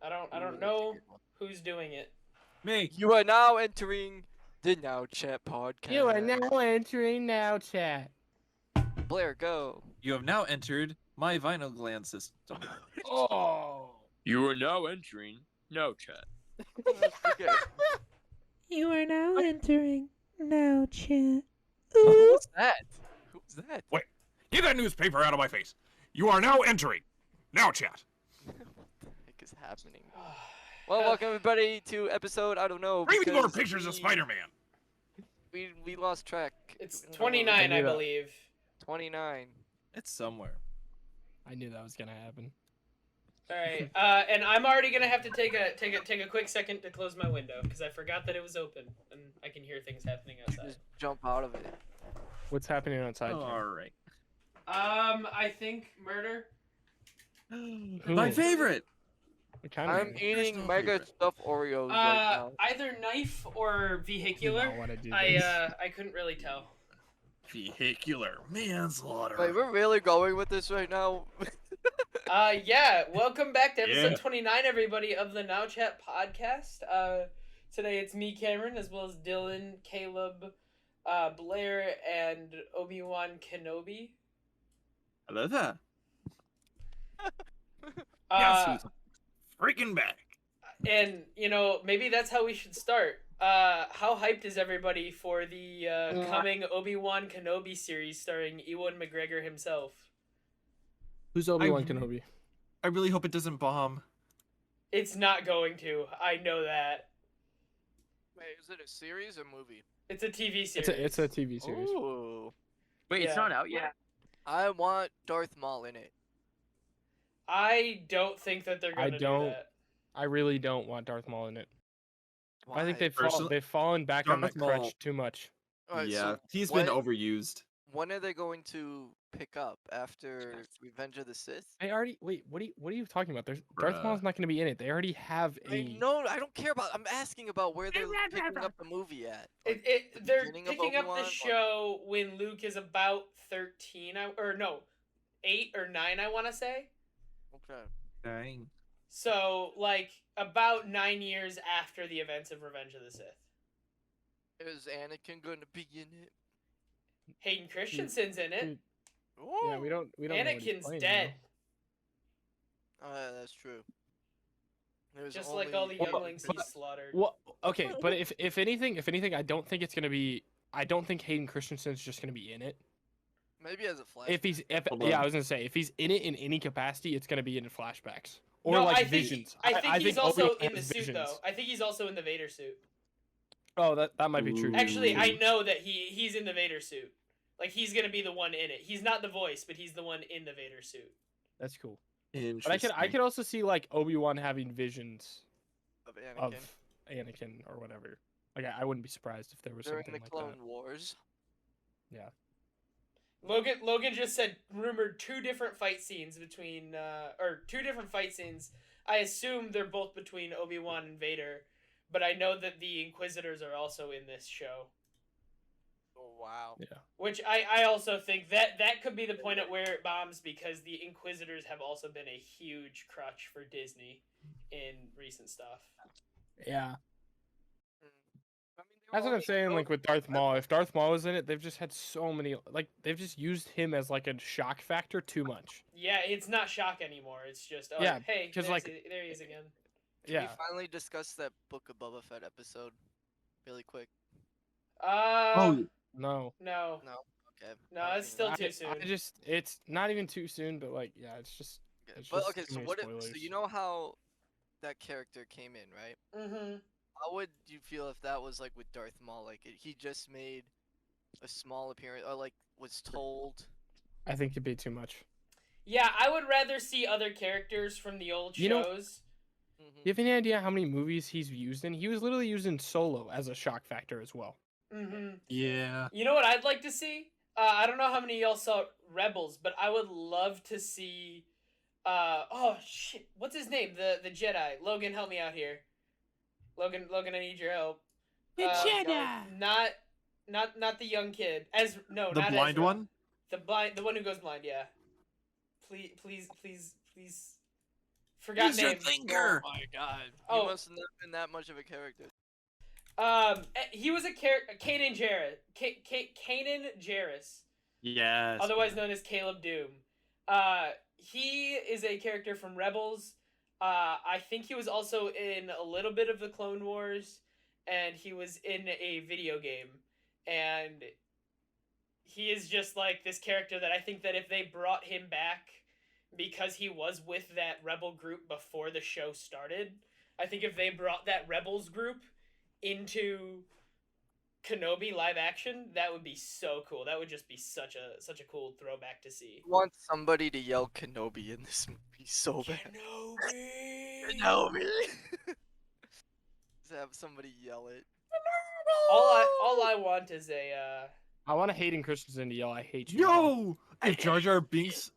I don't know who's doing it. Me. You are now entering the Now Chat podcast. You are now entering Now Chat. Blair, go. You have now entered my vinyl gland system. Oh. You are now entering No Chat. Okay. You are now entering Now Chat. Who's that? Who's that? Wait, get that newspaper out of my face. You are now entering Now Chat. What the heck is happening? Well, welcome everybody to episode, I don't know. Bring me more because pictures of Spider-Man. We lost track. It's We don't know 29, I knew that. believe. 29. It's somewhere. I knew that was gonna happen. All right, and I'm already gonna have to take a quick second to close my window because I forgot that it was open and I can hear things happening outside. Just jump out of it. What's happening outside? Jim? All right. I think murder. My favorite. What kind I'm of eating Personal mega favorite. stuffed Oreos right now. Either knife or vehicular. I want to do I this. I couldn't really tell. Vehicular manslaughter. Wait, we're really going with this right now? Yeah, welcome back to episode Yeah. 29, everybody, of the Now Chat podcast. Today it's me, Cameron, as well as Dylan, Caleb, Blair, and Obi-Wan Kenobi. I love that. Yes, who's freaking back. And, you know, maybe that's how we should start. How hyped is everybody for the coming Obi-Wan Kenobi series starring Ewan McGregor himself? Who's Obi-Wan I- Kenobi? I really hope it doesn't bomb. It's not going to. I know that. Wait, is it a series or movie? It's a TV series. It's a TV series. Ooh. Wait, Yeah. it's not out yet? I want Darth Maul in it. I don't think that they're going to do don't- that. I really don't want Darth Maul in it. Why? I think Personally- they've fallen back on that Darth Maul- crutch too much. Alright, yeah, so he's when, been overused. when are they going to pick up after Revenge of the Sith? They already wait. What are you talking about? Darth Bruh. Maul's not going to be in it. They already have a. I don't care about. I'm asking about where they're picking up the movie at. They're beginning of picking up Obi-Wan, the or- show when Luke is about 13, or no, 8 or 9, I want to say. Okay. Dang. So, like, about 9 years after the events of Revenge of the Sith. Is Anakin going to be in it? Hayden Christensen's in it. Dude, Yeah, we don't. know what he's Anakin's playing, dead. That's true. There's Just like all the Well, younglings he but- slaughtered. Well, okay, but if anything, I don't think it's gonna be. I don't think Hayden Christensen's just gonna be in it. Maybe as a flash. Hold Yeah, on. I was gonna say if he's in it in any capacity, it's gonna be in flashbacks or No, like I think, visions. I think he's also Obi-Wan in the has suit, visions. though. I think he's also in the Vader suit. Oh, that might be true. Ooh. Actually, I Ooh. know that he's in the Vader suit. Like, he's gonna be the one in it. He's not the voice, but he's the one in the Vader suit. That's cool. Interesting. But I could also see like Obi-Wan having visions of Anakin of Anakin or whatever. Like I wouldn't be surprised if there was during something the like Clone that. Wars. Yeah. Logan just said rumored two different fight scenes between or two different fight scenes. I assume they're both between Obi-Wan and Vader, but I know that the Inquisitors are also in this show. Oh wow. Yeah. Which I also think that could be the point at where it bombs, because the Inquisitors have also been a huge crutch for Disney in recent stuff. Yeah. Mm. I mean, they were That's what I'm already saying. Like going- with Darth Maul, if Darth Maul is in it, they've just had so many. Like they've just used him as like a shock factor too much. Yeah, it's not shock anymore. It's just Yeah, hey, 'cause, there he is again. Can Yeah. we finally discuss that Book of Boba Fett episode, really quick? Oh, No. No, Okay. no, it's still too soon. It's not even too soon, but like, yeah, it's just. Okay. It's But just okay, too so many what if? So spoilers. you know how that character came in, right? Mm-hmm. How would you feel if that was like with Darth Maul? Like he just made a small appearance, or like was told. I think it'd be too much. Yeah, I would rather see other characters from the old You know- shows. Mhm. Do you have any idea how many movies he's used in? He was literally used in Solo as a shock factor as well. Mm-hmm. yeah. You know what I'd like to see? I don't know how many of y'all saw Rebels, but I would love to see. Oh shit, what's his name? The Jedi. Logan, help me out here. Logan, I need your help. Not the young kid. The not blind Ezra. one? The one who goes blind. Yeah. Please. Forgot Use your name. finger. Oh my god. Oh. He must have not been that much of a character. He was a character, Kanan Jarrus. Kanan Jarrus, Yes. otherwise known as Caleb Doom. He is a character from Rebels. I think he was also in a little bit of the Clone Wars, and he was in a video game. And he is just like this character that I think that if they brought him back because he was with that Rebel group before the show started, I think if they brought that Rebels group into Kenobi live action, that would be so cool. That would just be such a cool throwback to see. I want somebody to yell Kenobi in this movie so bad. Kenobi. Kenobi. Just have somebody yell it. All I want is a I want a Hayden Christensen to yell, "I hate you." Yo, if Jar Jar Binks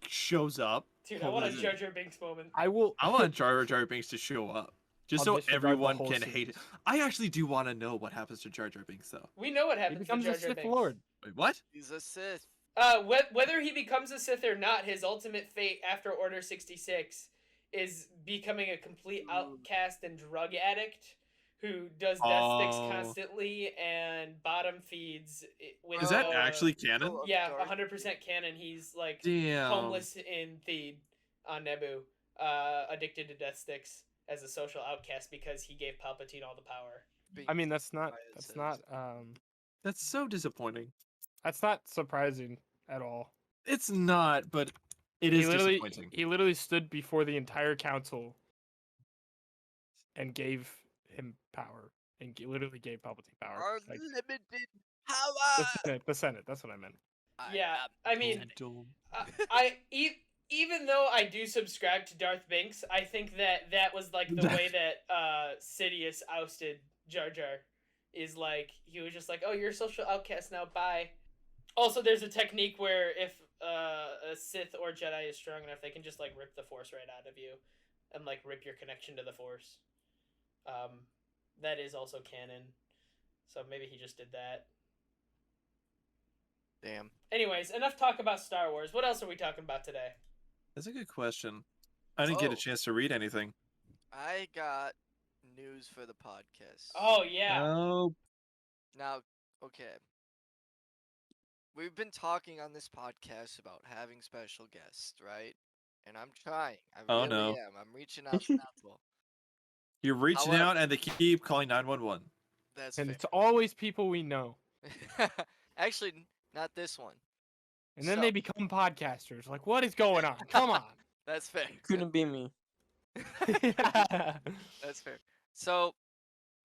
shows up, dude. I want a holy- Jar Jar Binks moment. I will. I want Jar Jar Binks to show up, just I'll so disregard the everyone whole can hate it. series. I actually do want to know what happens to Jar Jar Binks, though. We know what He happens to becomes Jar a Jar Sith Binks. Lord. Wait, what? He's a Sith. Whether he becomes a Sith or not, his ultimate fate after Order 66 is becoming a complete outcast and drug addict who does death sticks Oh. constantly and bottom feeds with. Is that Oh, actually canon? Of Yeah, Darth 100% canon. He's like Damn. homeless in Theed on Naboo, addicted to death sticks as a social outcast because he gave Palpatine all the power. I mean, that's not. Biases. That's not. That's so disappointing. That's not surprising at all. It's not, but it He is literally, disappointing. he literally stood before the entire council and gave him power, and literally gave Palpatine power. Like, Unlimited the power. Senate, the Senate. That's what I meant. Yeah, I mean, Dum. even though I do subscribe to Darth Binks, I think that was like the way that Sidious ousted Jar Jar. Is like he was just like, oh, you're a social outcast now, bye. Also, there's a technique where if a Sith or Jedi is strong enough, they can just like rip the Force right out of you, and like rip your connection to the Force. That is also canon, so maybe he just did that. Damn. Anyways, enough talk about Star Wars. What else are we talking about today? That's a good question. I didn't get Oh. a chance to read anything. I got news for the podcast. Oh yeah, Oh, Now, okay. We've been talking on this podcast about having special guests, right? And I'm trying. I Oh, really no. am. I'm reaching out to people. you're reaching However- out and they keep calling 911. That's And fair. it's always people we know, Actually, not this one. and then So- they become podcasters. Like, what is going on? Come on. That's fair. Couldn't be me. That's fair. So,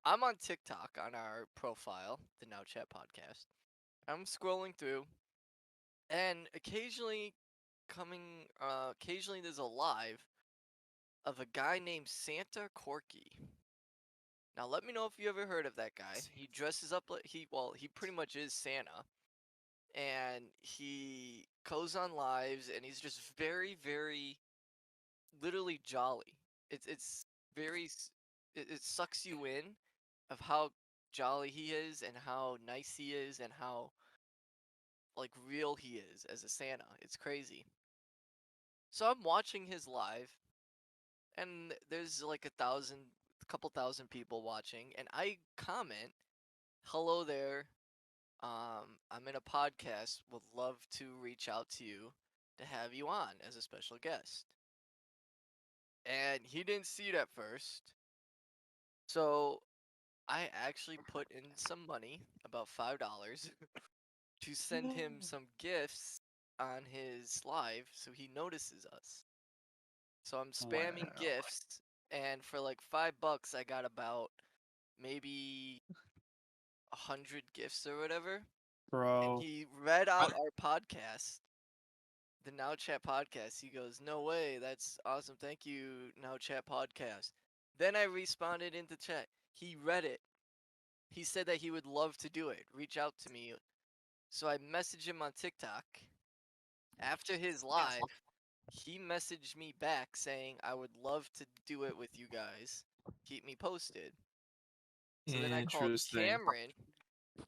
I'm on TikTok on our profile, the Now Chat Podcast. I'm scrolling through, and occasionally there's a live of a guy named Santa Corky. Now, let me know if you ever heard of that guy. He dresses up like he pretty much is Santa, and he goes on lives, and he's just very, very, literally jolly. It's very it sucks you in of how jolly he is and how nice he is and how like real he is as a Santa. It's crazy. So I'm watching his live, and there's like a couple thousand people watching, and I comment, "Hello there. I'm in a podcast. Would love to reach out to you to have you on as a special guest." And he didn't see it at first. So I actually put in some money, about $5, to send him some gifts on his live so he notices us. So I'm spamming Wow. gifts, and for like $5 I got about maybe 100 gifts or whatever. Bro. And he read out our podcast, the Now Chat Podcast. He goes, "No way, that's awesome. Thank you, Now Chat Podcast." Then I responded into chat. He read it. He said that he would love to do it. Reach out to me. So I messaged him on TikTok. After his live, he messaged me back saying, "I would love to do it with you guys. Keep me posted." So then I called Interesting. Cameron,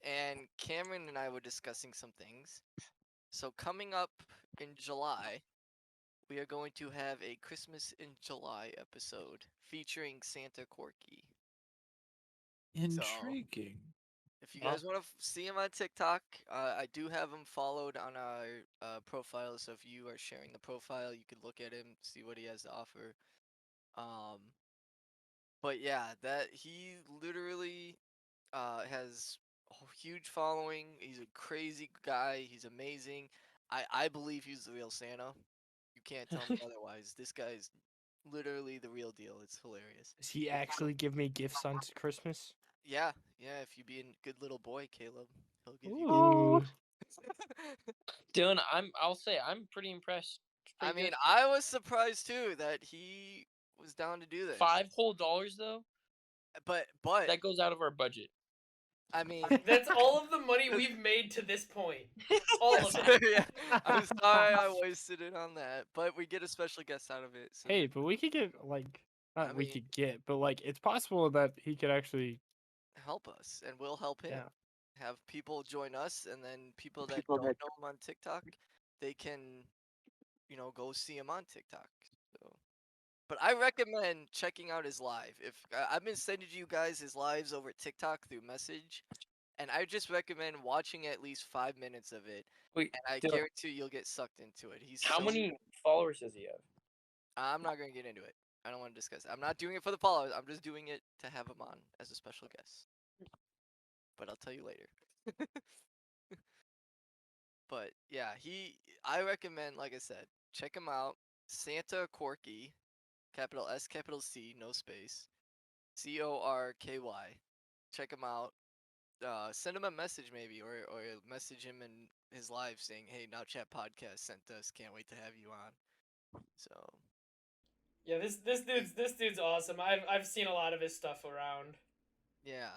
and Cameron and I were discussing some things. So coming up in July, we are going to have a Christmas in July episode featuring Santa Corky. Intriguing. If you guys want to see him on TikTok, I do have him followed on our profile. So if you are sharing the profile, you can look at him, see what he has to offer. But yeah, that he literally has a huge following. He's a crazy guy. He's amazing. I believe he's the real Santa. You can't tell me otherwise. This guy's literally the real deal. It's hilarious. Does he actually give me gifts on Christmas? Yeah, if you be a good little boy, Caleb, he'll give you. Ooh. Dylan, I'll say I'm pretty impressed. It's I pretty mean, good. I was surprised too that he was down to do this. $5 whole though. But That goes out of our budget. I mean, That's all of the money we've made to this point. All of it. yeah, I'm sorry I wasted it on that, but we get a special guest out of it. So Hey, but we could get like not I we mean- could get, but like it's possible that he could actually help us, and we'll help him. Yeah. Have people join us, and then people that don't know him on TikTok, they can, go see him on TikTok. So, but I recommend checking out his live. If I've been sending you guys his lives over TikTok through message, and I just recommend watching at least 5 minutes of it, Wait, and I Dylan, guarantee you'll get sucked into it. He's how so many followers does he have? I'm not gonna get into it. I don't want to discuss it. I'm not doing it for the followers. I'm just doing it to have him on as a special guest. But I'll tell you later. But yeah, I recommend, like I said, check him out. Santa Corky, capital S, capital C, no space, Corky. Check him out. Send him a message maybe, or message him in his live saying, "Hey, Now Chat Podcast sent us. Can't wait to have you on." So. Yeah, this dude's awesome. I've seen a lot of his stuff around. Yeah,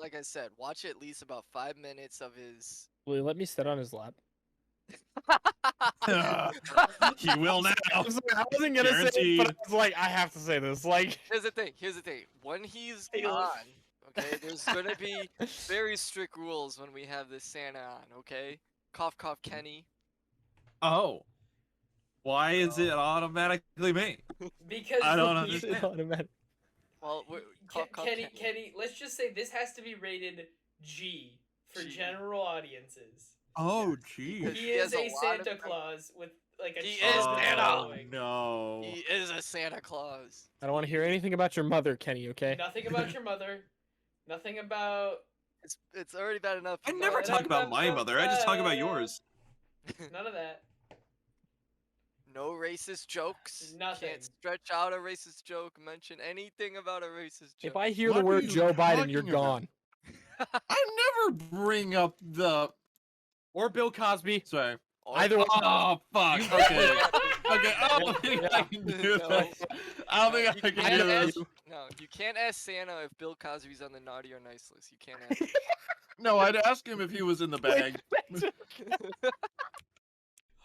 like I said, watch at least about 5 minutes of his. will he let me sit on his lap? He will now. I wasn't gonna say it, but I Guaranteed. was like, I have to say this. Like, Here's the thing. When he's Hey, on, okay, there's gonna be very strict rules when we have this Santa on. Okay, cough, cough, Kenny. Oh. Why is it automatically me? Because I don't he- understand. automatic. Well, cough, cough, Kenny, let's just say this has to be rated G for G. general audiences. Oh, gee. Because He he has is a a lot of Santa them. Claus with like a He children's is Santa. following. No. He is a Santa Claus. I don't want to hear anything about your mother, Kenny. Okay. Nothing about your mother. Nothing about It's already bad enough. I for never my- talk about my mother. I just talk about yours. none of that. No racist jokes. Nothing. Can't stretch out a racist joke. Mention anything about a racist joke. If I hear What the are word you Joe Biden, you're talking about? gone. I never bring up the. Or Bill Cosby. Sorry. Or- Either one. Oh, fuck. Okay. Okay, I don't think I can do No. that. I don't think I You can can't do ask- this. No, you can't ask Santa if Bill Cosby's on the naughty or nice list. You can't ask. No, I'd ask him if he was in the bag.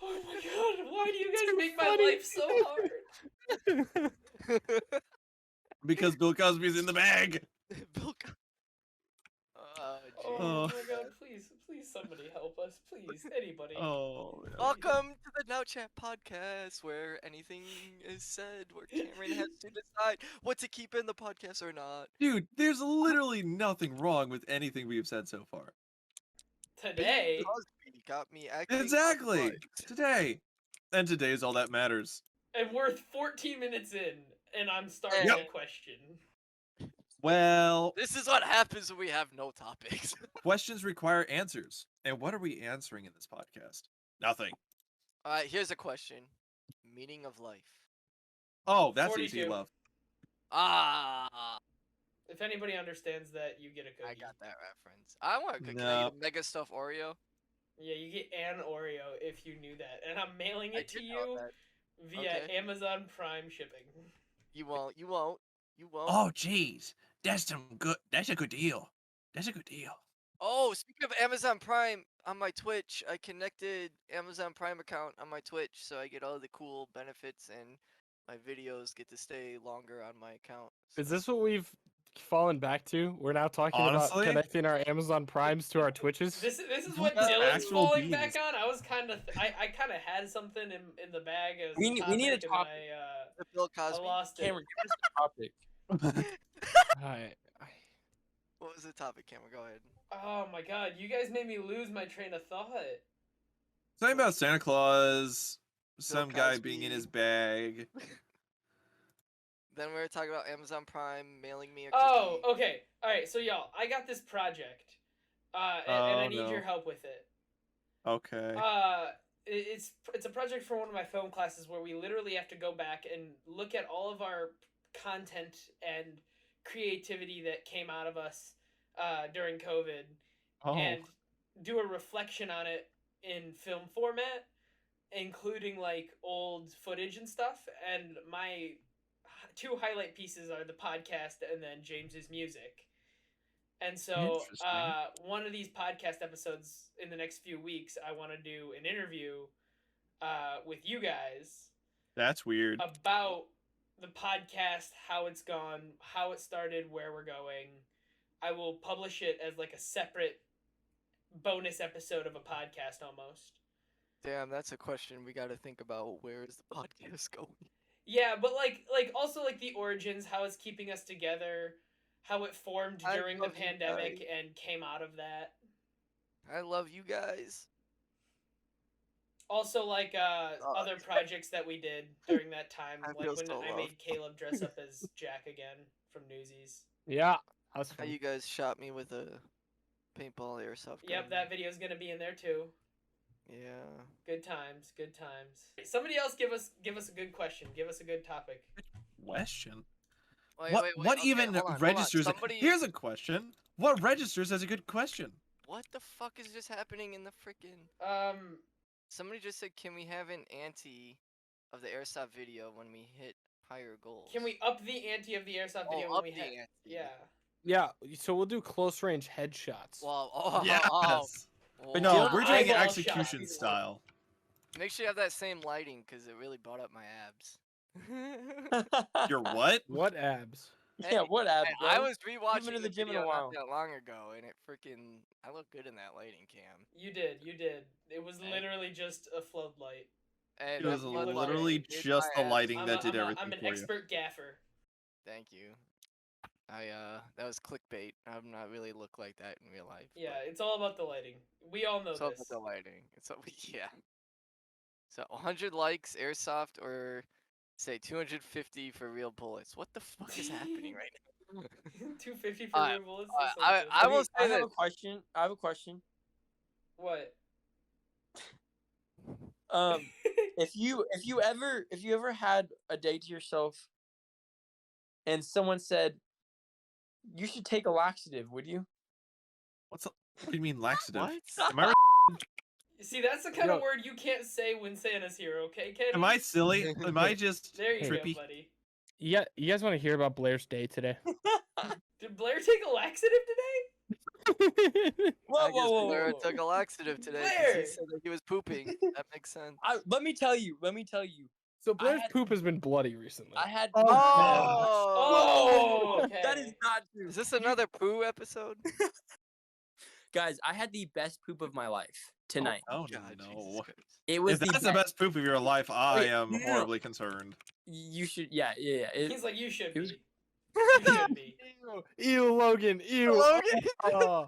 Oh my god, why do you guys Too make funny. my life so hard? Because Bill Cosby's in the bag. Bill. Oh Oh. my god, please somebody help us. Please, anybody. Oh. Welcome to the Now Chat podcast, where anything is said, where Cameron has to decide what to keep in the podcast or not. Dude, there's literally nothing wrong with anything we have said so far. Today, Cosby got me acting. Exactly. unplugged. Today. And today is all that matters. and we're 14 minutes in, and I'm starting Yep. to question. Well, This is what happens when we have no topics. questions require answers. And what are we answering in this podcast? Nothing. All right, here's a question: meaning of life. Oh, that's easy 42. love. Ah, If anybody understands that, you get a cookie. I got that reference. I want a cookie. Can I get a mega stuffed Oreo? Yeah, you get an Oreo if you knew that, and I'm mailing I it to did know you that. via Okay. Amazon Prime shipping. You won't. You won't. You won't. Oh, jeez. That's a good deal. That's a good deal. Oh, speaking of Amazon Prime, on my Twitch, I connected Amazon Prime account on my Twitch, so I get all the cool benefits and my videos get to stay longer on my account. Is so- this what we've fallen back to? We're now talking Honestly? about connecting our Amazon Primes to our Twitches. This is What what the Dylan's actual falling back beans? on. I was kind of I kind of had something in the bag as We need a and topic. The Bill I Cosby. lost it. Cameron, give us a topic. Alright. What was the topic, Cameron? Go ahead. Oh my god, you guys made me lose my train of thought. Something about Santa Claus, some guy Cosby. being in his bag. Then we were talking about Amazon Prime mailing me a Oh, cookie. okay. All right, so y'all, I got this project, and I Oh, need no. your help with it. Okay. It's a project for one of my film classes where we literally have to go back and look at all of our content and creativity that came out of us during COVID Oh. and do a reflection on it in film format, including like old footage and stuff. And my two highlight pieces are the podcast and then James's music. And so Interesting. one of these podcast episodes in the next few weeks, I want to do an interview with you guys That's weird. about the podcast, how it's gone, how it started, where we're going. I will publish it as like a separate bonus episode of a podcast almost. Damn, that's a question we got to think about. Where is the podcast going? Yeah, but like also like the origins, how it's keeping us together, how it formed I during the love you pandemic guys. and came out of that. I love you guys. Also, like other projects that we did during that time, I like feel when so I loved. made Caleb dress up as Jack again from Newsies. Yeah. That's How fun. you guys shot me with a paintball airsoft gun. Yep, that video's gonna be in there too. Yeah. Good times, good times. Somebody else give us a good question. Give us a good topic. Question. Wait, what wait, wait, what okay, even hold on. registers? Somebody... Here's a question. What registers as a good question? What the fuck is just happening in the freaking... Somebody just said, can we have an ante of the airsoft video when we hit higher goals? Can we up the ante of the airsoft video when up we the hit? ante. Yeah. Yeah, so we'll do close range headshots. Well, oh, Yes. But no, Dylan, we're doing eyeball execution shot. style. Make sure you have that same lighting, because it really brought up my abs. Your what? What abs? Yeah, what abs, Hey, bro? I was rewatching been to the gym in a video while. not that long ago, and it freaking... I look good in that lighting cam. You did. It was Hey. literally just a floodlight. And It was that floodlight literally made just my the abs. lighting that did everything I'm an for you. expert gaffer. Thank you. That was clickbait. I'm not really look like that in real life. Yeah, but it's all about the lighting. We all know it's all this. about the lighting. It's all, yeah. So 100 likes, airsoft, or say 250 for real bullets. What the fuck is happening right now? 250 for Alright, real bullets. I will I say have that. a question. I have a question. What? If you ever had a day to yourself, and someone said you should take a laxative, would you? What do you mean laxative? What? Am I See, that's the kind of Yo. word you can't say when Santa's here, okay, Kenny? am I silly? Am I just There you trippy? go, buddy. You guys want to hear about Blair's day today? Did Blair take a laxative today? I guess Blair took a laxative today 'cause Where? he said that he was pooping. That makes sense. Let me tell you. So Blair's had- poop has been bloody recently. I had. Oh, okay. That is not true. Is this another poo episode? Guys, I had the best poop of my life tonight. Oh God, no! Jesus Christ. It was If that's the best poop of your life, I am no, no. horribly concerned. You should, yeah. He's like, you should it was- be. You should be. Ew, Logan. Ew. Logan! Oh.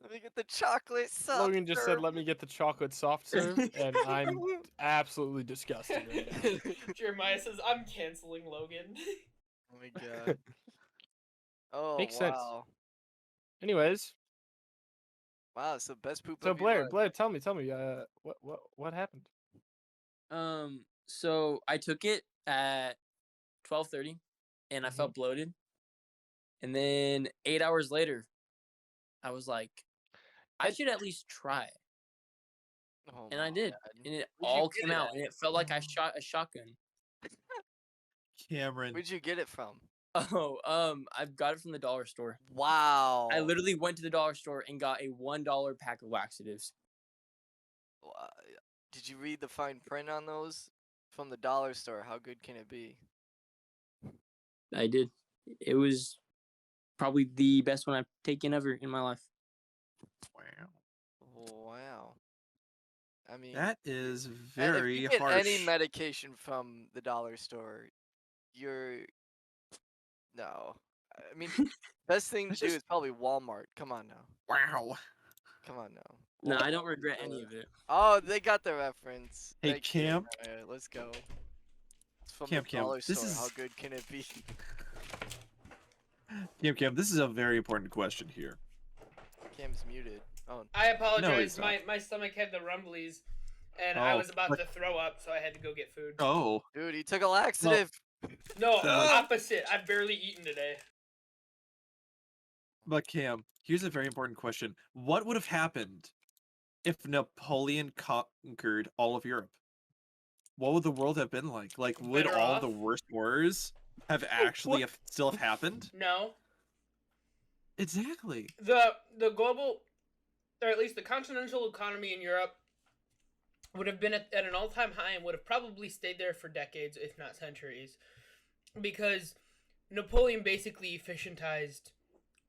Let me get the chocolate soft Logan just said, serve. "Let me get the chocolate soft serve," and I'm absolutely disgusted right now. Jeremiah says, I'm canceling Logan. Oh my god. Oh, Makes sense. wow. Anyways, Wow, it's the best poop so of your Blair, life. tell me, what happened? So I took it at 12:30, and I felt bloated. And then 8 hours later, I was like, I should at least try it. Oh And I my did. God. And it Where'd you all get came it out, at? and it felt like I shot a shotgun. Cameron, Where'd you get it from? Oh, I've got it from the dollar store. Wow. I literally went to the dollar store and got a $1 pack of laxatives. Did you read the fine print on those from the dollar store? How good can it be? I did. it was probably the best one I've taken ever in my life. Wow. Wow. I mean, That is if very you get harsh. any medication from the dollar store, you're no. I mean, best thing to That's do just- is probably Walmart. Come on now. Wow. Come on now. No, I Walmart don't is regret the- any of it. Oh, they got the reference. Hey, Thank you. Cam. Alright, let's go. It's from Cam, the dollar this store. How is- good can it be? Cam, this is a very important question here. Cam's muted. Oh, I apologize. it's not. My stomach had the rumblies, and I Oh, was about but- to throw up, so I had to go get food. Oh. dude, he took a laxative. No, Ah. opposite. I've barely eaten today. But Cam, here's a very important question. What would have happened if Napoleon conquered all of Europe? What would the world have been like? Like, would Better all of the off? worst wars have actually still have happened? No, Exactly. the global, or at least the continental economy in Europe, would have been at an all-time high and would have probably stayed there for decades, if not centuries, because Napoleon basically efficientized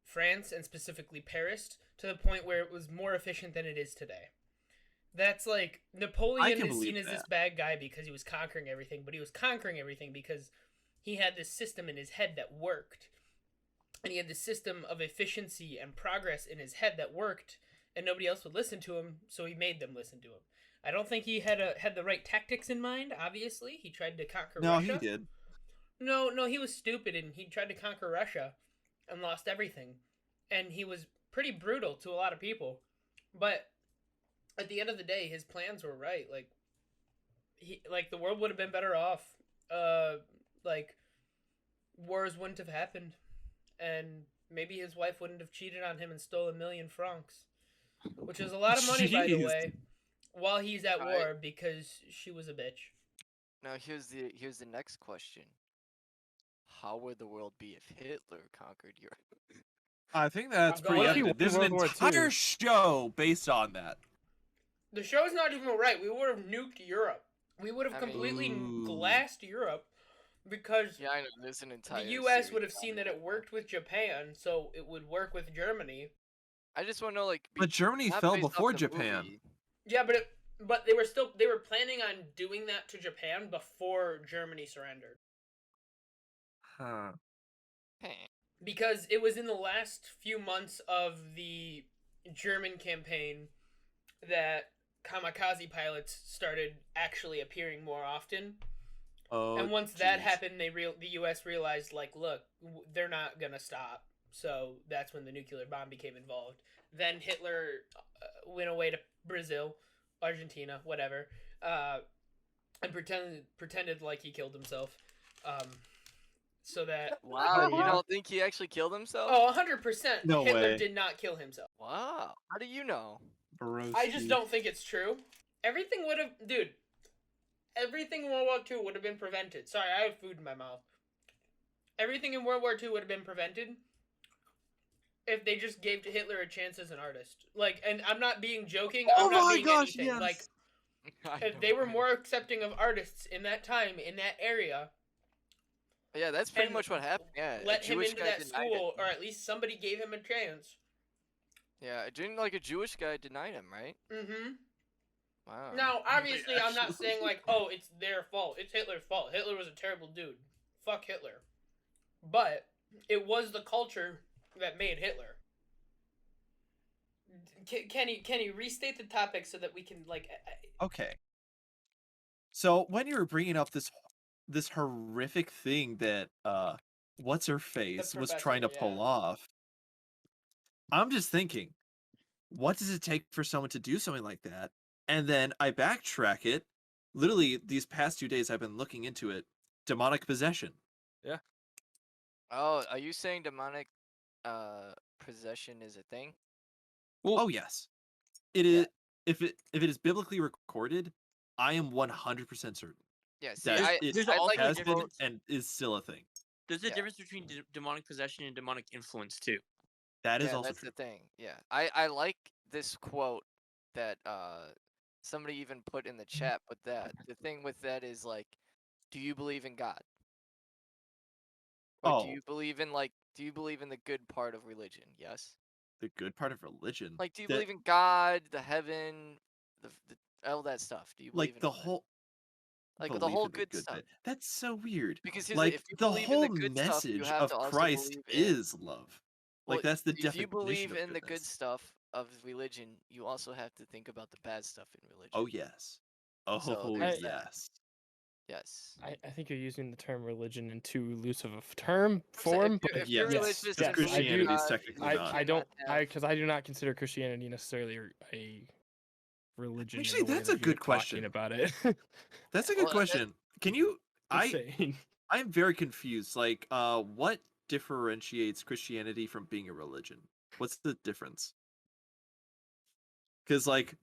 France and specifically Paris to the point where it was more efficient than it is today. That's like Napoleon can is seen believe as this that. bad guy because he was conquering everything, but he was conquering everything because he had this system in his head that worked. And he had this system of efficiency and progress in his head that worked, and nobody else would listen to him, so he made them listen to him. I don't think he had the right tactics in mind. Obviously, he tried to conquer No, Russia. he did. No, he was stupid, and he tried to conquer Russia, and lost everything. And he was pretty brutal to a lot of people, but at the end of the day, his plans were right. Like the world would have been better off. Like wars wouldn't have happened, and maybe his wife wouldn't have cheated on him and stole 1,000,000 francs, which is a lot of money, by the Jeez. way, while he's at Right. war because she was a bitch. Now here's the next question. How would the world be if Hitler conquered Europe? I think that's I'm pretty going- evident. There's an World War entire II. show based on that. The show's not even right. We would have nuked Europe. We would have I mean- completely Ooh. glassed Europe because Yeah, I know. There's an entire. the U.S. series would have on seen that it. it worked with Japan, so it would work with Germany. I just want to know, like. But Germany not fell based off before the Japan. movie. Yeah, but they were planning on doing that to Japan before Germany surrendered. Huh. Heh. Because it was in the last few months of the German campaign that kamikaze pilots started actually appearing more often. Oh, And once that jeez. happened, the U.S. realized, like, look, they're not gonna stop. So that's when the nuclear bomb became involved. Then Hitler went away to Brazil, Argentina, whatever, and pretended like he killed himself. So that Wow, you don't think he actually killed himself? 100% No Hitler way. did not kill himself. Wow. How do you know? I just Broski. don't think it's true. Everything would have, dude. Everything in World War II would have been prevented. Sorry, I have food in my mouth. Everything in World War II would have been prevented if they just gave Hitler a chance as an artist. Like, and I'm not being joking. Oh I'm not my being gosh, anything. yes. Like, I if know, they were right? more accepting of artists in that time, in that area, Yeah, that's pretty and much what happened. Yeah, a let him Jewish into guy that denied school, it. or at least somebody gave him a chance. Yeah, didn't like a Jewish guy denied him, right? Mm-hmm. Wow. Now, obviously, I'm not actually- saying like, oh, it's their fault. It's Hitler's fault. Hitler was a terrible dude. Fuck Hitler. But it was the culture that made Hitler. Can you restate the topic so that we can like? Okay. So when you were bringing up this horrific thing that what's her face was trying to professor, pull yeah. off, I'm just thinking, what does it take for someone to do something like that? And then I backtrack it. Literally, these past 2 days, I've been looking into it. Demonic possession. Oh, are you saying demonic possession is a thing? Oh yes, it is. If it is biblically recorded, I am 100% certain Yeah, see, that I, it there's I also like a has to been quote, and is still a thing. There's a Yeah. difference between demonic possession and demonic influence too. That is yeah, also that's true. the thing. Yeah, I like this quote that somebody even put in the chat. But the thing with that is like, do you believe in God? Or Oh, do you believe in like do you believe in the good part of religion? Yes. the good part of religion. Like, do you That believe in God, the heaven, all that stuff? Do you believe like in the all that? whole Like the belief whole in the good good stuff. bit. That's so weird. Because here's Like if you the believe in the whole good stuff, you message have to of also Christ believe in. is love. Well, Like that's the if you definition believe of in the good goodness. stuff of religion, you also have to think about the bad stuff in religion. Oh yes. Oh So there's that. yes. Yes. I think you're using the term religion in too elusive of term I'm saying form, if but you're Yes, religious because and yes, believe in Christianity is God, technically you not. I don't cannot have- because I do not consider Christianity necessarily a religion. Actually, in the way that's that a you're good talking question. about it. That's a Yeah, good well, question. Can you Insane. I'm very confused. Like, what differentiates Christianity from being a religion? What's the difference? Because, like,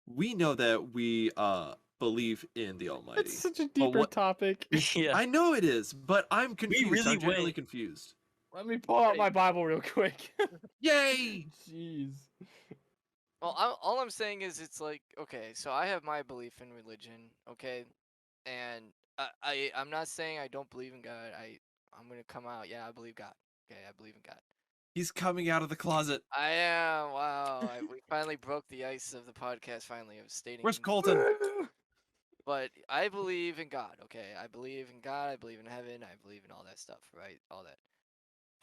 we know that we believe in the Almighty. It's such a But deeper what topic. Yeah. I know it is, but I'm confused. really I'm genuinely went- confused. Let me pull out Hey. my Bible real quick. Yay! Jeez. Well, all I'm saying is it's like, okay, so I have my belief in religion, okay, and I'm not saying I don't believe in God. I'm gonna come out. Yeah, I believe God. Okay, I believe in God. He's coming out of the closet. I am. Wow, we finally broke the ice of the podcast. Finally, of stating. Where's Colton? But I believe in God. Okay, I believe in God. I believe in heaven. I believe in all that stuff. Right, all that.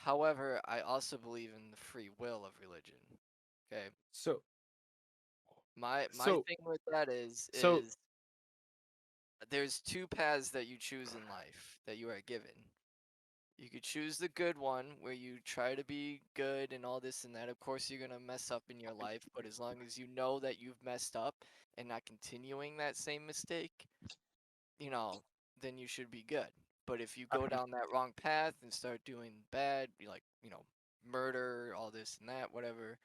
However, I also believe in the free will of religion. Okay. So My So- thing with that is so- there's two paths that you choose in life that you are given. You could choose the good one where you try to be good and all this and that. Of course you're gonna mess up in your life, but as long as you know that you've messed up and not continuing that same mistake, then you should be good. But if you go down that wrong path and start doing bad, murder, all this and that, whatever,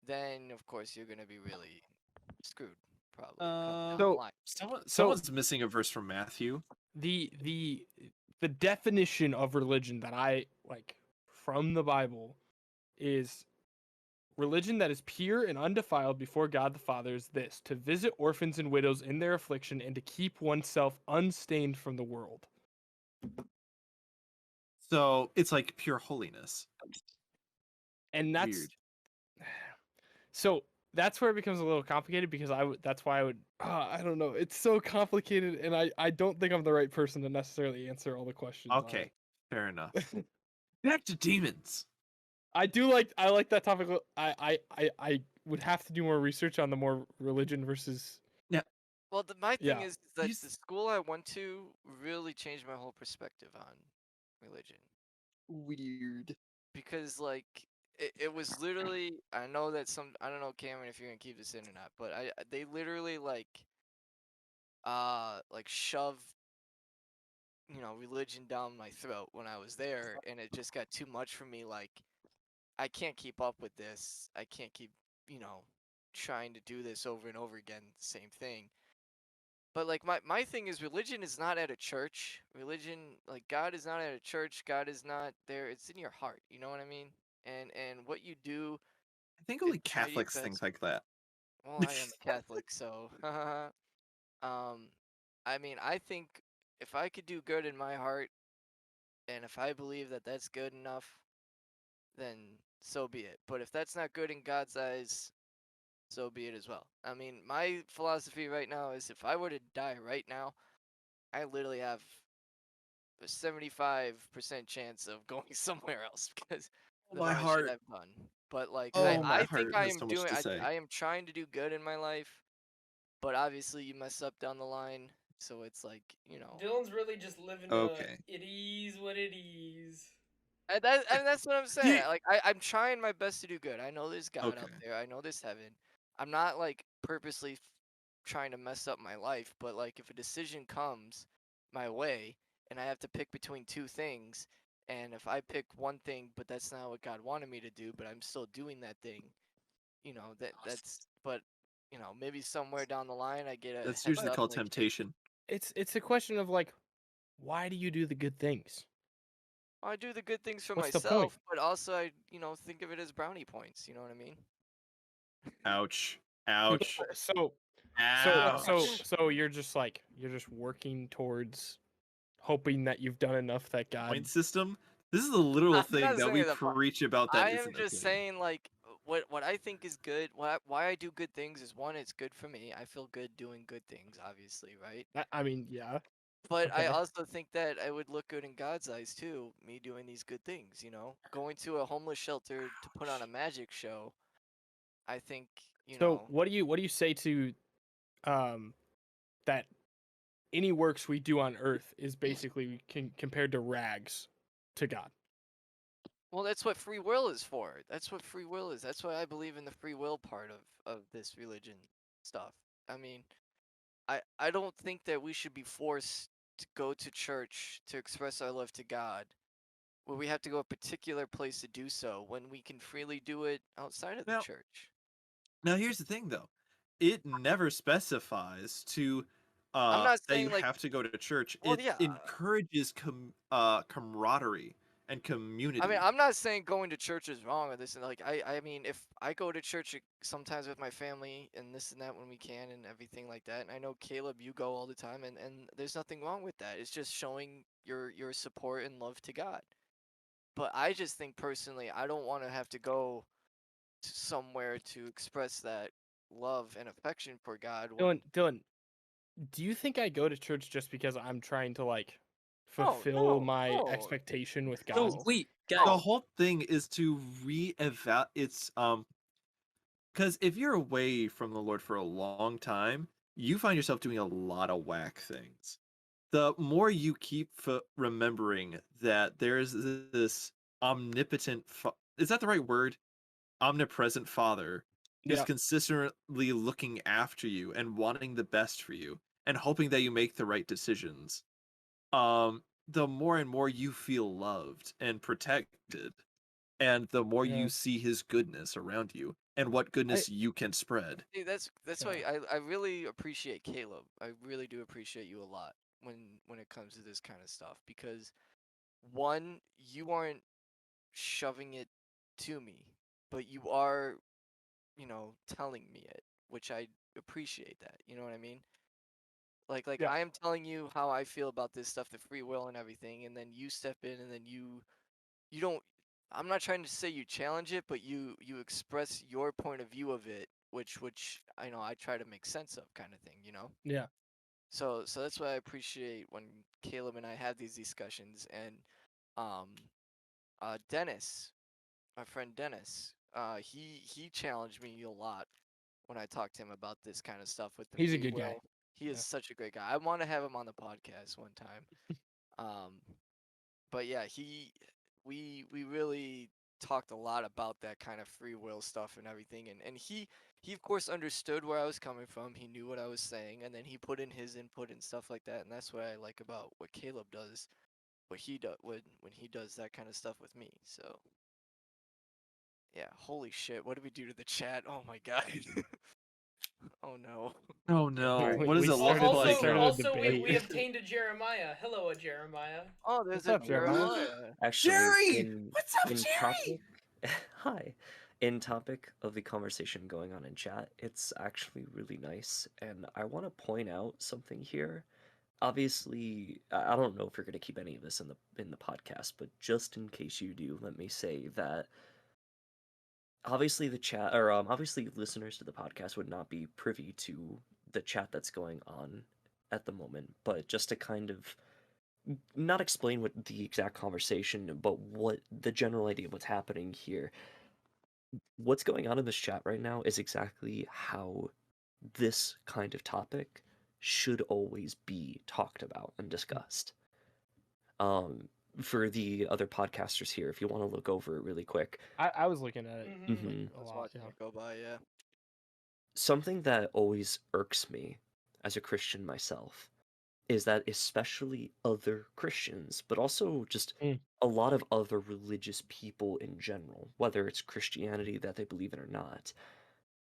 then of course you're gonna be really screwed, probably. coming down the So- line. Someone's missing a verse from Matthew. the definition of religion that I like from the Bible is religion that is pure and undefiled before God the Father is this: to visit orphans and widows in their affliction and to keep oneself unstained from the world. So it's like pure holiness. And that's Weird. so that's where it becomes a little complicated because that's why I would I don't know, it's so complicated and I don't think I'm the right person to necessarily answer all the questions on Okay, it. fair enough. Back to demons. I like that topic. I would have to do more research on the more religion versus Well, my thing Yeah. is that He's- the school I went to really changed my whole perspective on religion. Weird. Because, like, it was literally, I know that I don't know, Cameron, if you're gonna keep this in or not, but they literally, like shoved, religion down my throat when I was there, and it just got too much for me. Like, I can't keep up with this. I can't keep, trying to do this over and over again, the same thing. But like my thing is religion is not at a church. Religion, like God is not at a church. God is not there. It's in your heart. You know what I mean? And what you do. I think only try to your Catholics best. think like that. Well, I am a Catholic, so I mean, I think if I could do good in my heart, and if I believe that that's good enough, then so be it. But if that's not good in God's eyes, so be it as well. I mean, my philosophy right now is if I were to die right now, I literally have a 75% chance of going somewhere else because the My amount of heart. shit I've done. But like, Oh, I my think heart I has am so much doing. to say. I am trying to do good in my life, but obviously you mess up down the line, so it's like Dylan's really just living. Okay. It is what it is. And that's what I'm saying. Like I'm trying my best to do good. I know there's God out Okay. there. I know there's heaven. I'm not like purposely trying to mess up my life, but like if a decision comes my way and I have to pick between two things, and if I pick one thing but that's not what God wanted me to do, but I'm still doing that thing, that's but maybe somewhere down the line I get a That's heads usually up, called like, hey, temptation. it's a question of like, why do you do the good things? I do the good things for What's the point? myself, but also I think of it as brownie points. You know what I mean? Ouch. Ouch. So Ouch. you're just working towards hoping that you've done enough that God Point system? This is the literal I'm thing not that saying we that, but preach about that I am isn't just okay. saying, like, what I think is good. Why I do good things is, one, it's good for me. I feel good doing good things, obviously, right? I mean, yeah. But I Okay. also think that I would look good in God's eyes too, me doing these good things, Going to a homeless shelter to put on a magic show. I think, So what do you say to um that any works we do on earth is basically compared to rags to God? well, that's what free will is for. That's what free will is. That's why I believe in the free will part of this religion stuff. I mean, I don't think that we should be forced to go to church to express our love to God, where we have to go a particular place to do so when we can freely do it outside of the Now, church. now here's the thing though. It never specifies to I'm not that you saying like, have to go to church. well, It yeah. encourages camaraderie and I mean, community. I'm not saying going to church is wrong or this and like I mean, if I go to church sometimes with my family and this and that when we can and everything like that, and I know Caleb, you go all the time, and there's nothing wrong with that. It's just showing your support and love to God. But I just think personally, I don't want to have to go to somewhere to express that love and affection for God when Dylan, do you think I go to church just because I'm trying to like no, fulfill no, my no, expectation with God? So no. wait, The guys. whole thing is to reevaluate. It's because if you're away from the Lord for a long time, you find yourself doing a lot of whack things. The more you keep remembering that there's this omnipotent, is that the right word? Omnipresent Father who's Yeah. consistently looking after you and wanting the best for you and hoping that you make the right decisions. The more and more you feel loved and protected, and the more Yeah. you see his goodness around you and what goodness you can spread. See, that's why Yeah. I really appreciate Caleb. I really do appreciate you a lot when it comes to this kind of stuff because one, you aren't shoving it to me, but you are, telling me it, which I appreciate that. You know what I mean? Like Yeah. I am telling you how I feel about this stuff, the free will and everything, and then you step in and then you don't I'm not trying to say you challenge it, but you express your point of view of it, which I know I try to make sense of kind of thing. Yeah. So that's why I appreciate when Caleb and I have these discussions and um Dennis, my friend Dennis, he challenged me a lot when I talked to him about this kind of stuff with the He's a free good guy. will. He is Yeah. such a great guy. I want to have him on the podcast one time. Um but yeah, we really talked a lot about that kind of free will stuff and everything, and he of course understood where I was coming from. He knew what I was saying, and then he put in his input and stuff like that, and that's what I like about what Caleb does, what he does when he does that kind of stuff with me. So yeah, holy shit, what did we do to the chat? Oh my god. Oh no. Oh no, Alright. what does We it look started- like? started a Also, we debate. obtained a Jeremiah. Hello, a Jeremiah. Oh, there's What's a up, Jeremiah? Jeremiah. Actually, Jerry! in What's up, in Jerry? topic, hi, in topic of the conversation going on in chat, it's actually really nice, and I want to point out something here. Obviously, I don't know if you're going to keep any of this in the podcast, but just in case you do, let me say that obviously the chat, or obviously listeners to the podcast would not be privy to the chat that's going on at the moment, but just to kind of not explain what the exact conversation, but what the general idea of what's happening here. What's going on in this chat right now is exactly how this kind of topic should always be talked about and discussed. For the other podcasters here, if you want to look over it really quick, I was looking at it Mhm. like, I a was lot. watching Yeah. it go by, yeah. something that always irks me as a Christian myself is that especially other Christians, but also just Mm. a lot of other religious people in general, whether it's Christianity that they believe in or not,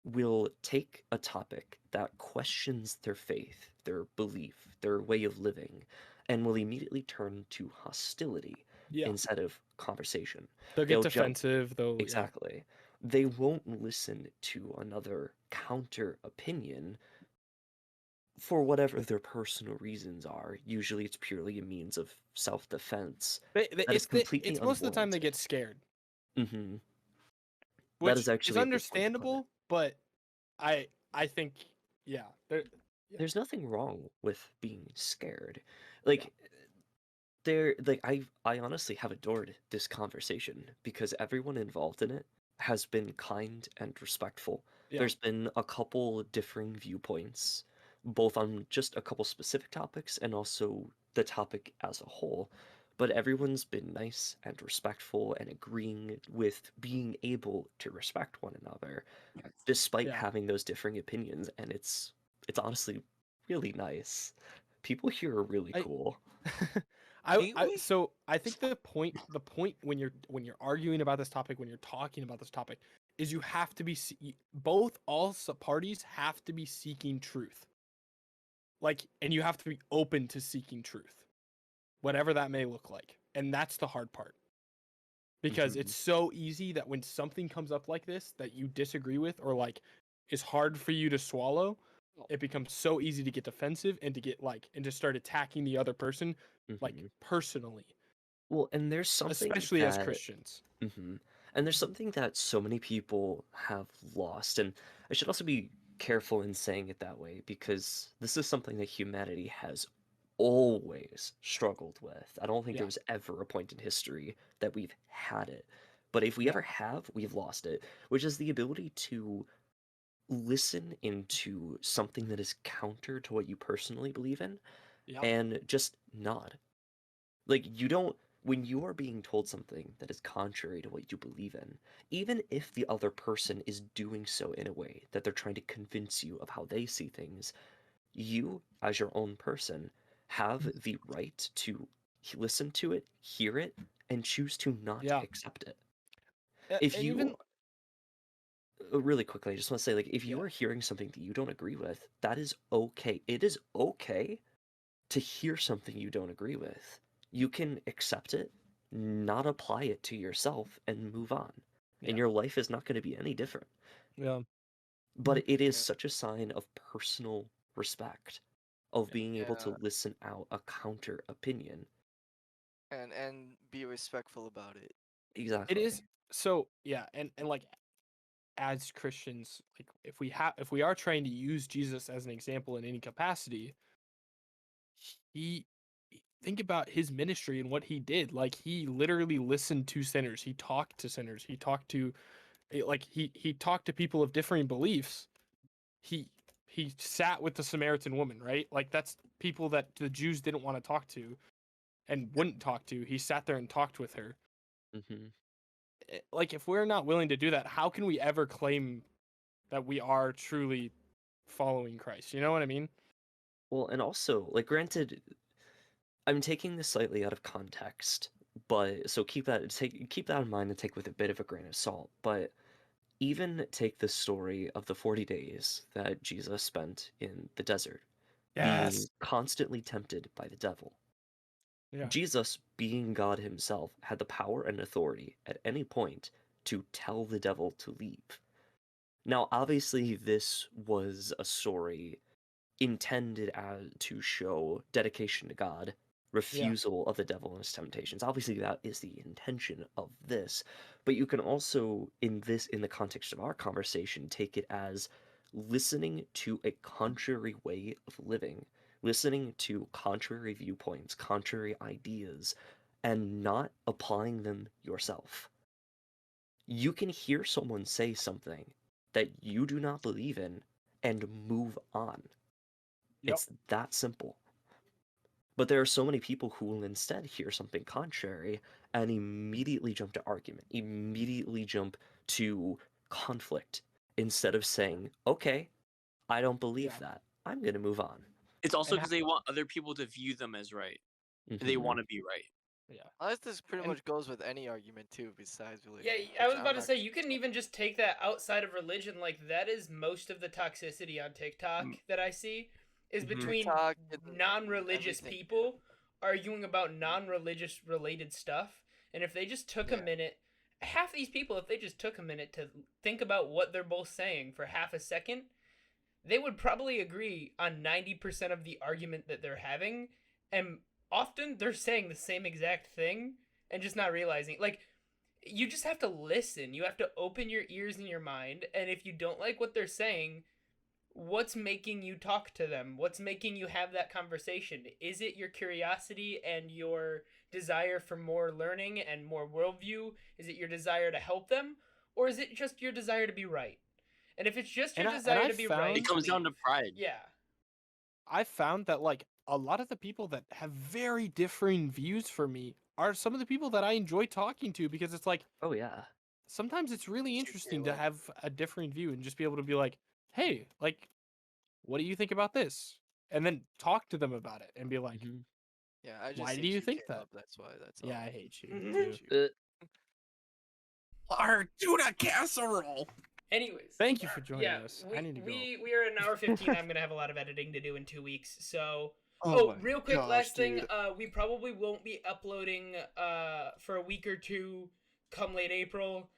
will take a topic that questions their faith, their belief, their way of living, and will immediately turn to hostility Yeah. instead of conversation. They'll get They'll jump- defensive. They'll yeah. Exactly. They won't listen to another counter opinion for whatever their personal reasons are. Usually it's purely a means of self-defense. That is completely it's most of the time they unwarranted. get scared, Mm-hmm. which That is actually a good point to put it. understandable. But I think yeah, There's nothing wrong with being scared. Like I honestly have adored this conversation because everyone involved in it has been kind and respectful. Yeah. There's been a couple differing viewpoints, both on just a couple specific topics and also the topic as a whole. But everyone's been nice and respectful and agreeing with being able to respect one another despite Yeah. having those differing opinions, and it's honestly really nice. People here are really I- cool. So I think the point when you're arguing about this topic, when you're talking about this topic, is you have to be parties have to be seeking truth. Like, and you have to be open to seeking truth, whatever that may look like, and that's the hard part. Because Mhm. it's so easy that when something comes up like this that you disagree with or like is hard for you to swallow, it becomes so easy to get defensive and to get and to start attacking the other person like Mhm. personally, Well, and there's something especially as that Christians. And there's something that so many people have lost, and I should also be careful in saying it that way because this is something that humanity has always struggled with. I don't think Yeah. there was ever a point in history that we've had it. But if we Yeah. ever have, we've lost it, which is the ability to listen into something that is counter to what you personally believe in Yeah. and just nod. Like, you don't, when you are being told something that is contrary to what you believe in, even if the other person is doing so in a way that they're trying to convince you of how they see things, you, as your own person, have the right to listen to it, hear it, and choose to not Yeah. accept it. A- If and you, even really quickly, I just want to say, like, if you Yeah. are hearing something that you don't agree with, that is okay. It is okay to hear something you don't agree with. You can accept it, not apply it to yourself, and move on. Yeah. And your life is not going to be any different. yeah, But it is such a sign of personal respect, of being able to Yeah. listen out a counter opinion. And be respectful about it. Exactly. it is so yeah, and like as Christians, like if we are trying to use Jesus as an example in any capacity, he think about his ministry and what he did. Like he literally listened to sinners. He talked to sinners. He talked to he talked to people of differing beliefs. He sat with the Samaritan woman, right? Like that's people that the Jews didn't want to talk to and wouldn't talk to. He sat there and talked with her. hmm Like if we're not willing to do that, how can we ever claim that we are truly following Christ? You know what I mean? Well, and also, like, granted, I'm taking this slightly out of context, but so keep that in mind and take with a bit of a grain of salt. But even take the story of the 40 days that Jesus spent in the desert, being constantly tempted by the devil. Yeah. Jesus, being God himself, had the power and authority at any point to tell the devil to leave. Now, obviously, this was a story intended to show dedication to God, refusal of the devil and his temptations. Obviously, that is the intention of this, but you can also, in the context of our conversation, take it as listening to a contrary way of living, listening to contrary viewpoints, contrary ideas, and not applying them yourself. You can hear someone say something that you do not believe in and move on. Yep. It's that simple. But there are so many people who will instead hear something contrary and immediately jump to argument, immediately jump to conflict, instead of saying, okay, I don't believe Yeah. that. I'm going to move on. It's also And because they want other people to view them as right. They Mhm. want to be right. Yeah. I guess this pretty And- much goes with any argument too, besides religion. Yeah, I which was I'm about to not say gonna you can talk even just take that outside of religion. Like that is most of the toxicity on TikTok that I see is Mhm. between TikTok and non-religious everything. people arguing about non-religious related stuff. And if they just took a Yeah. minute, half these people, if they just took a minute to think about what they're both saying for half a second, they would probably agree on 90% of the argument that they're having, and often they're saying the same exact thing and just not realizing. Like, you just have to listen. You have to open your ears and your mind, and if you don't like what they're saying, what's making you talk to them? What's making you have that conversation? Is it your curiosity and your desire for more learning and more worldview? Is it your desire to help them? Or is it just your desire to be right? And if it's just your desire I to be found- right, It comes down to pride. yeah. I found that like a lot of the people that have very differing views from me are some of the people that I enjoy talking to, because it's like Oh yeah. sometimes it's really It's interesting to like- have a differing view and just be able to be like, hey, like, what do you think about this? And then talk to them about it and be like, Yeah, I just Why hate do you think came that? up, that's why. That's yeah, all. I hate you. Mhm. too." Our tuna casserole. Anyways. Thank you for joining Yeah, us. we, I need to go. we are at an hour 15. I'm gonna have a lot of editing to do in 2 weeks. So, Oh, my real quick, gosh, last thing. dude. We probably won't be uploading for a week or two, come late April.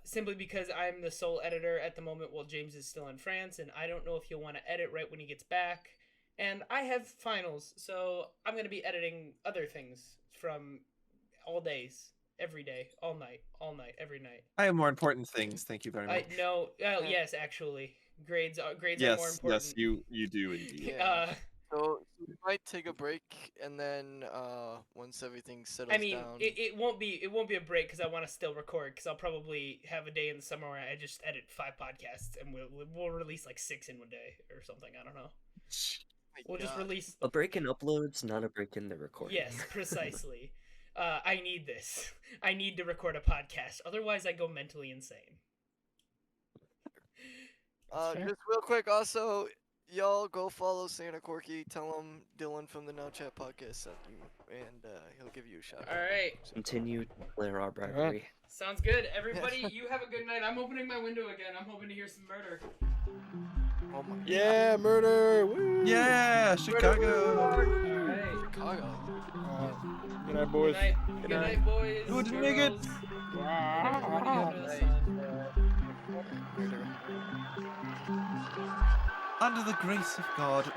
Simply because I'm the sole editor at the moment while James is still in France, and I don't know if he'll want to edit right when he gets back. And I have finals, so I'm gonna be editing other things from all days, every day, all night, every night. I have more important things. Thank you very much. No, yes, actually, grades are more important. Yes, you do indeed. Yeah. So we might take a break, and then once everything settles I mean, down. it won't be a break because I want to still record, because I'll probably have a day in the summer where I just edit 5 podcasts and we'll release like 6 in one day or something. I don't know. My We'll just God. release. A break in uploads, not a break in the recording. Yes, precisely. I need this. I need to record a podcast. Otherwise, I go mentally insane. fair. Just real quick, also, y'all go follow Santa Corky. Tell him Dylan from the Now Chat podcast sent you, and he'll give you a shout. All right. Continue to clear our bribery. Sounds good. Everybody, you have a good night. I'm opening my window again. I'm hoping to hear some murder. Oh my Yeah, murder. Woo! Yeah, Chicago. All right. God. Chicago. Good night, boys. Good night. Good night, boys. Who didn't make it? girls. Murder. Under the grace of God.